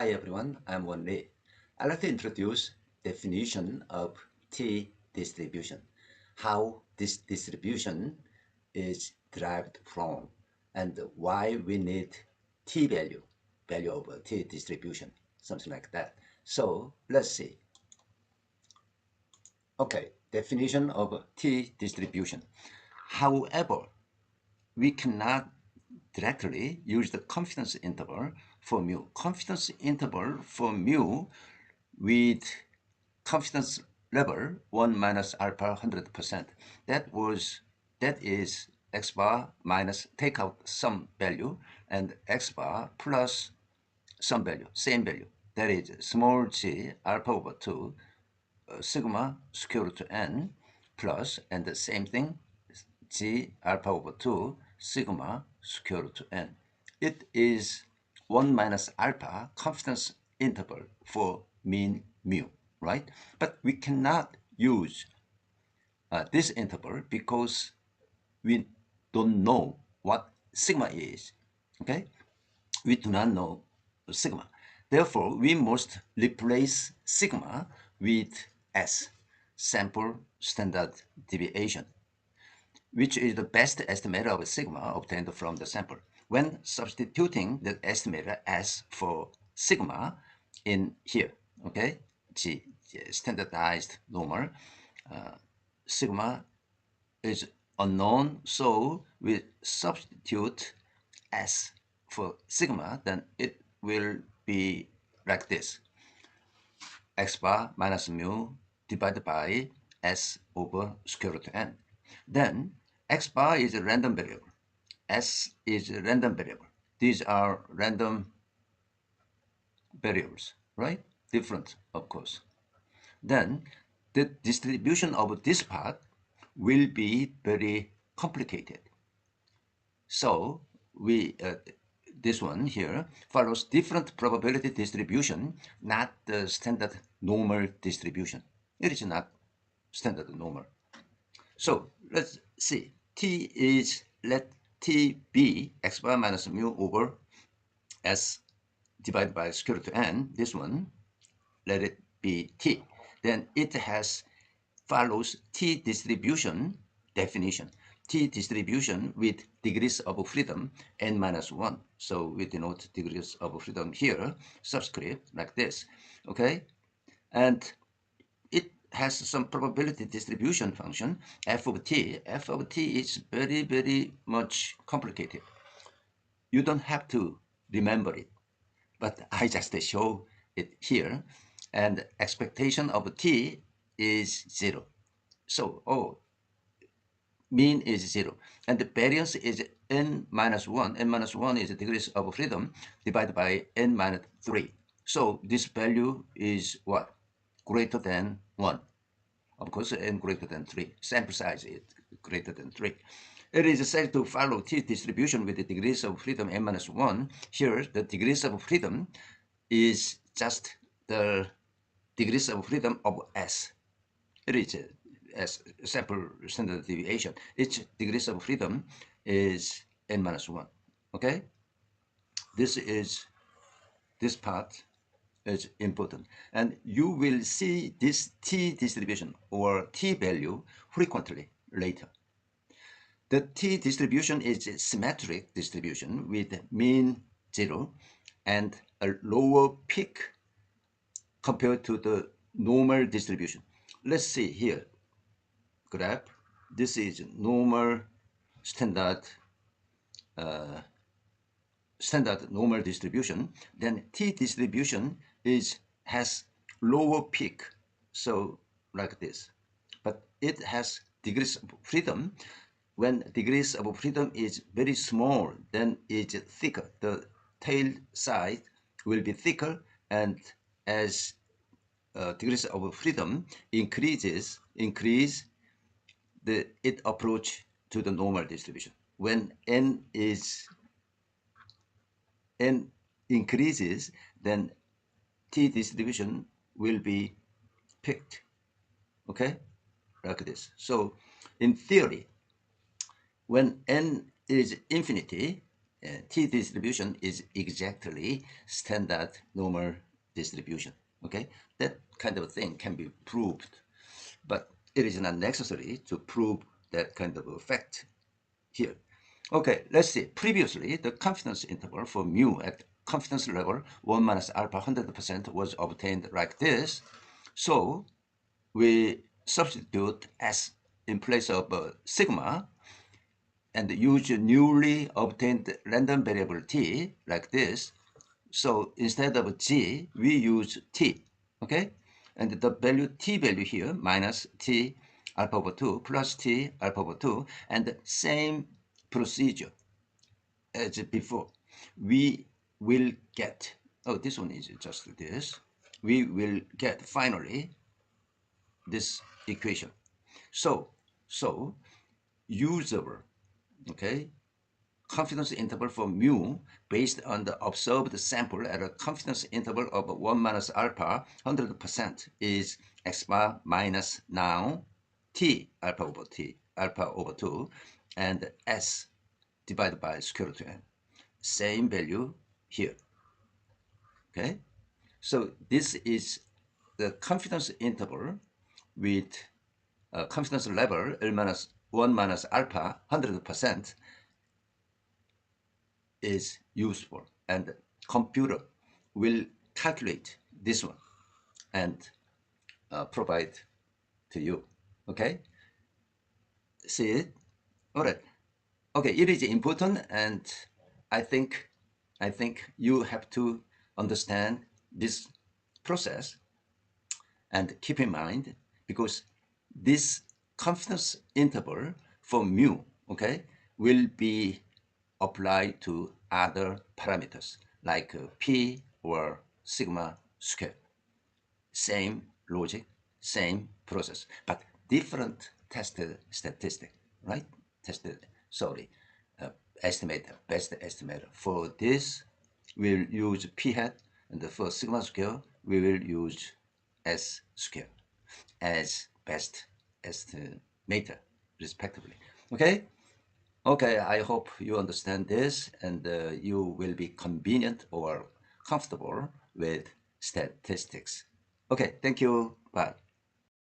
Hi everyone, I'm Won Lee. I'd like to introduce definition of t-distribution, how this distribution is derived from, and why we need t-value, value of a t-distribution, something like that. So let's see. Okay, definition of t-distribution. However, we cannot directly use the confidence interval for mu. Confidence interval for mu with confidence level 1 minus alpha 100%. That is x bar minus take out some value and x bar plus some value, same value. That is small g alpha over 2 sigma square root to n plus, and the same thing, g alpha over 2 sigma square root to n. It is 1 minus alpha confidence interval for mean mu, right? But we cannot use this interval because we don't know what sigma is, okay? We do not know sigma. Therefore, we must replace sigma with S, sample standard deviation, which is the best estimator of sigma obtained from the sample. When substituting the estimator S for sigma in here, okay, G, standardized normal, sigma is unknown, so we substitute S for sigma, then it will be like this: x bar minus mu divided by S over square root n. Then x bar is a random variable, S is a random variable. These are random variables, right? Different, of course. Then the distribution of this part will be very complicated. So this one here follows different probability distribution, not the standard normal distribution. It is not standard normal. So let's see. Let t be x bar minus mu over s divided by square root of n. This one, let it be t. Then it follows t distribution definition. T distribution with degrees of freedom n minus 1. So we denote degrees of freedom here, subscript like this, okay? And it has some probability distribution function, f of t. F of t is very, very much complicated. You don't have to remember it, but I just show it here. And expectation of t is 0. So, mean is 0. And the variance is n minus 1. N minus 1 is the degrees of freedom divided by n minus 3. So this value is what? Greater than 1. Of course, n greater than 3. Sample size is greater than 3. It is said to follow t distribution with the degrees of freedom n minus 1. Here, the degrees of freedom is just the degrees of freedom of S. It is as sample standard deviation. Each degrees of freedom is n minus 1. Okay? This part is important. And you will see this t distribution or t value frequently later. The t distribution is a symmetric distribution with mean 0 and a lower peak compared to the normal distribution. Let's see here, graph. This is normal standard normal distribution. Then t distribution has lower peak, so like this, but it has degrees of freedom. When degrees of freedom is very small, then it's thicker. The tail side will be thicker, and as degrees of freedom increase, it approach to the normal distribution. When n increases, then t distribution will be picked, okay, like this. So in theory, when n is infinity, T distribution is exactly standard normal distribution. Okay, that kind of thing can be proved, but it is not necessary to prove that kind of fact here. Okay, let's see. Previously, the confidence interval for mu at confidence level 1 minus alpha 100% was obtained like this. So we substitute S in place of sigma and use newly obtained random variable t like this. So instead of g, we use t, okay? And the value t value here minus t alpha over 2 plus t alpha over 2, and the same procedure as before. We will get, oh, this one is just this. We will get finally this equation. So usable, okay, confidence interval for mu based on the observed sample at a confidence interval of 1 minus alpha 100% is x bar minus now t alpha over 2 and s divided by square root of n. Same value here. Okay, so this is the confidence interval with confidence level L minus 1 minus alpha 100% is useful, and computer will calculate this one and provide to you. Okay, see it? All right. Okay, it is important, and I think you have to understand this process and keep in mind, because this confidence interval for mu, okay, will be applied to other parameters like p or sigma square. Same logic, same process, but different tested statistic, right? Tested, sorry, estimator, best estimator. For this, we'll use p hat, and for sigma square, we will use s square as best estimator, respectively. Okay? Okay, I hope you understand this, and you will be convenient or comfortable with statistics. Okay, thank you. Bye.